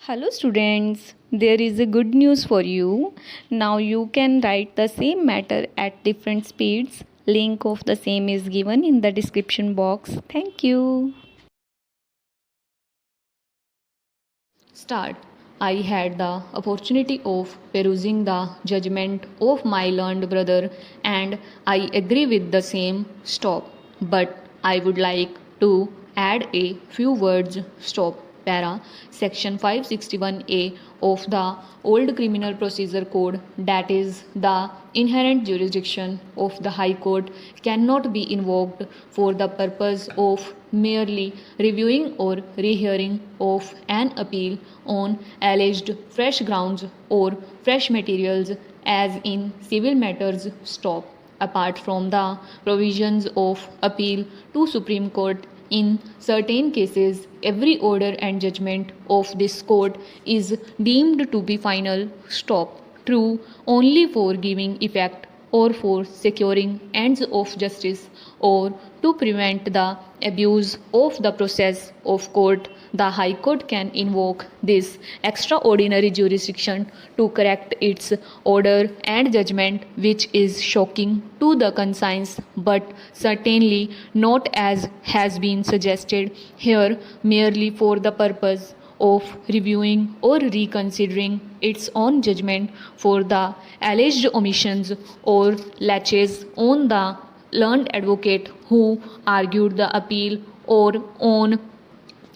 Hello students, there is a good news for you. Now you can write the same matter at different speeds. Link of the same is given in the description box. Thank you. Start. I had the opportunity of perusing the judgment of my learned brother and I agree with the same. Stop. But I would like to add a few words. Stop. Para. Section 561A of the Old Criminal Procedure Code, that is, the inherent jurisdiction of the High Court, cannot be invoked for the purpose of merely reviewing or rehearing of an appeal on alleged fresh grounds or fresh materials as in civil matters. Stop. Apart from the provisions of appeal to Supreme Court, in certain cases, every order and judgment of this court is deemed to be final. Stop. True only for giving effect or for securing ends of justice or to prevent the abuse of the process of court. The High Court can invoke this extraordinary jurisdiction to correct its order and judgment, which is shocking to the conscience, but certainly not, as has been suggested here, merely for the purpose of reviewing or reconsidering its own judgment for the alleged omissions or laches on the learned advocate who argued the appeal or on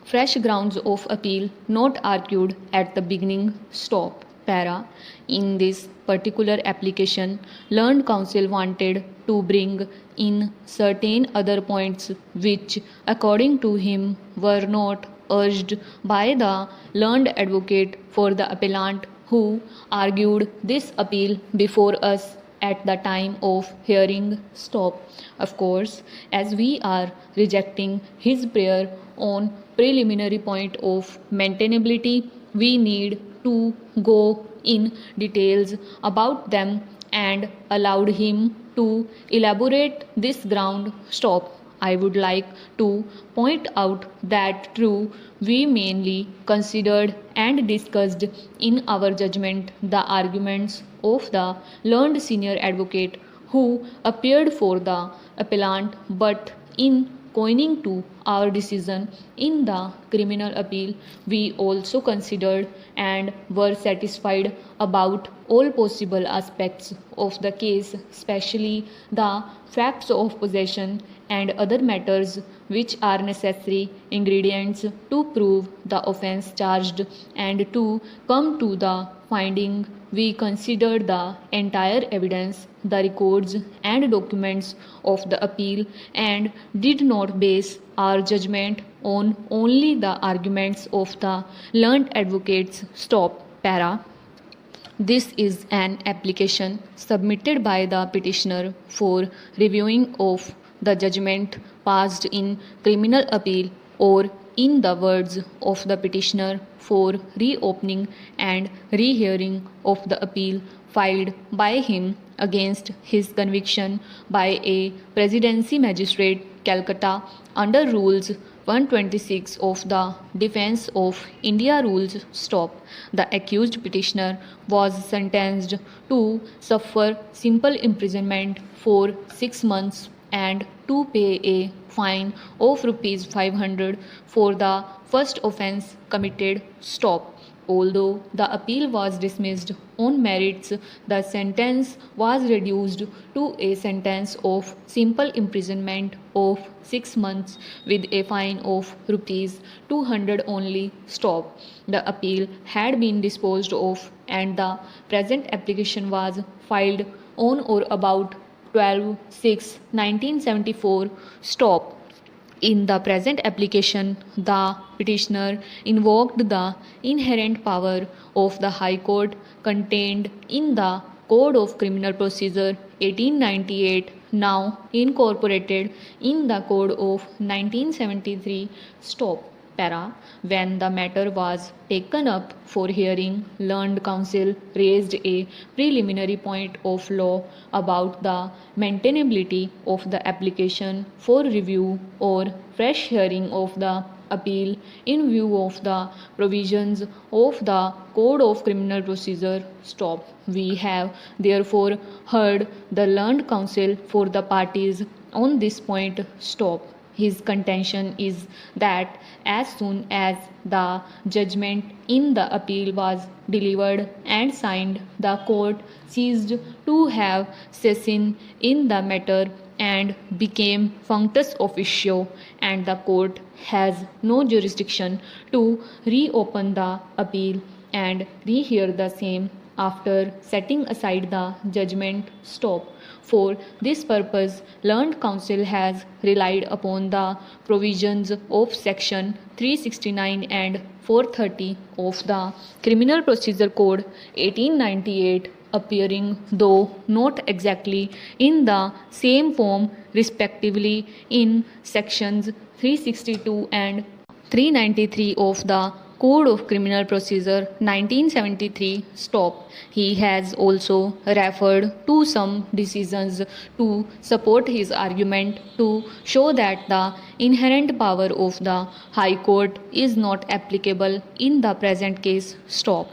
fresh grounds of appeal not argued at the beginning. Stop. Para. In this particular application, learned counsel wanted to bring in certain other points which, according to him, were not urged by the learned advocate for the appellant who argued this appeal before us at the time of hearing. Stop. Of course, as we are rejecting his prayer on preliminary point of maintainability, we need to go in details about them and allowed him to elaborate this ground. Stop. I would like to point out that true, we mainly considered and discussed in our judgment the arguments of the learned senior advocate who appeared for the appellant, but in coining to our decision in the criminal appeal, we also considered and were satisfied about all possible aspects of the case, especially the facts of possession and other matters which are necessary ingredients to prove the offense charged and to come to the finding. We considered the entire evidence, the records and documents of the appeal, and did not base our judgment on only the arguments of the learned advocates. Stop. Para. This is an application submitted by the petitioner for reviewing of the judgment passed in criminal appeal, or in the words of the petitioner, for reopening and rehearing of the appeal filed by him against his conviction by a presidency magistrate, Calcutta, under Rules 126 of the Defense of India Rules. Stop. The accused petitioner was sentenced to suffer simple imprisonment for 6 months and to pay a fine of rupees 500 for the first offence committed. Stop. Although the appeal was dismissed on merits, the sentence was reduced to a sentence of simple imprisonment of 6 months with a fine of rupees 200 only. Stop. The appeal had been disposed of and the present application was filed on or about 12/6/1974. Stop. In the present application, the petitioner invoked the inherent power of the High Court contained in the Code of Criminal Procedure 1898, now incorporated in the Code of 1973. Stop. Para. When the matter was taken up for hearing, learned counsel raised a preliminary point of law about the maintainability of the application for review or fresh hearing of the appeal in view of the provisions of the Code of Criminal Procedure. Stop. We have therefore heard the learned counsel for the parties on this point. Stop. His contention is that as soon as the judgment in the appeal was delivered and signed, the court ceased to have session in the matter and became functus officio, and the court has no jurisdiction to reopen the appeal and rehear the same after setting aside the judgment. Stop. For this purpose, learned counsel has relied upon the provisions of section 369 and 430 of the Criminal Procedure Code 1898, appearing though not exactly in the same form respectively in sections 362 and 393 of the Code of Criminal Procedure 1973. Stop. He has also referred to some decisions to support his argument to show that the inherent power of the High Court is not applicable in the present case. Stop.